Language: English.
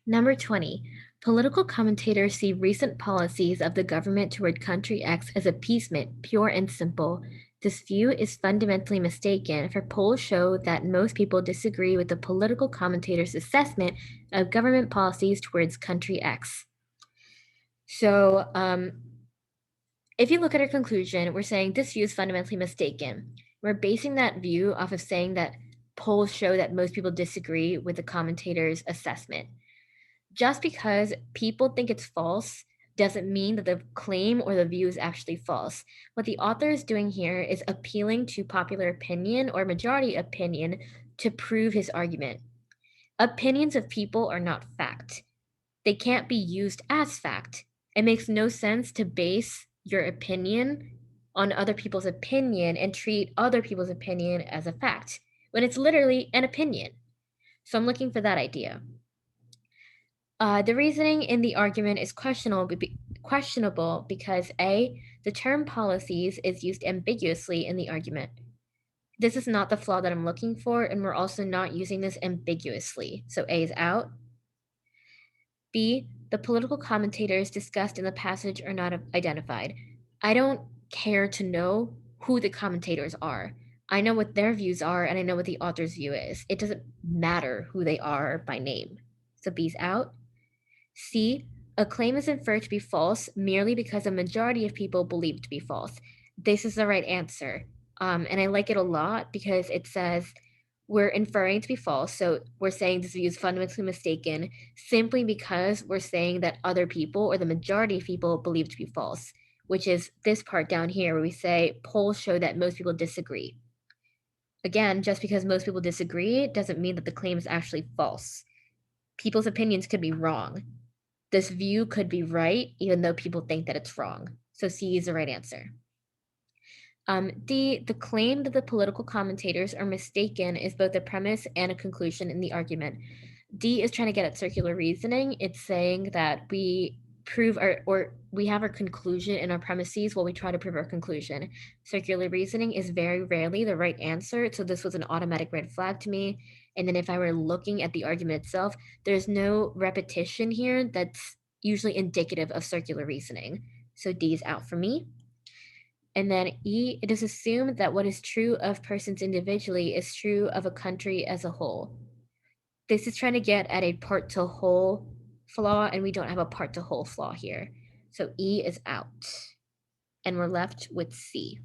Number 20, political commentators see recent policies of the government toward country X as appeasement, pure and simple. This view is fundamentally mistaken, for polls show that most people disagree with the political commentators' assessment of government policies towards country X. So, if you look at our conclusion, we're saying this view is fundamentally mistaken. We're basing that view off of saying that polls show that most people disagree with the commentator's assessment. Just because people think it's false doesn't mean that the claim or the view is actually false. What the author is doing here is appealing to popular opinion or majority opinion to prove his argument. Opinions of people are not fact. They can't be used as fact. It makes no sense to base your opinion on other people's opinion and treat other people's opinion as a fact when it's literally an opinion. So I'm looking for that idea. The reasoning in the argument is questionable because A, the term policies is used ambiguously in the argument. This is not the flaw that I'm looking for, and we're also not using this ambiguously. So A is out. B, the political commentators discussed in the passage are not identified. I don't care to know who the commentators are. I know what their views are, and I know what the author's view is. It doesn't matter who they are by name. So B's out. C, a claim is inferred to be false merely because a majority of people believe it to be false. This is the right answer. And I like it a lot because it says we're inferring to be false. So we're saying this view is fundamentally mistaken simply because we're saying that other people or the majority of people believe it to be false, which is this part down here where we say polls show that most people disagree. Again, just because most people disagree doesn't mean that the claim is actually false. People's opinions could be wrong. This view could be right, even though people think that it's wrong. So C is the right answer. D, the claim that the political commentators are mistaken is both a premise and a conclusion in the argument. D is trying to get at circular reasoning. It's saying that we prove or we have our conclusion in our premises while we try to prove our conclusion. Circular reasoning is very rarely the right answer, so this was an automatic red flag to me. And then if I were looking at the argument itself, there's no repetition here that's usually indicative of circular reasoning. So D is out for me. And then E, it is assumed that what is true of persons individually is true of a country as a whole. This is trying to get at a part to whole flaw, and we don't have a part to whole flaw here. So E is out. And we're left with C.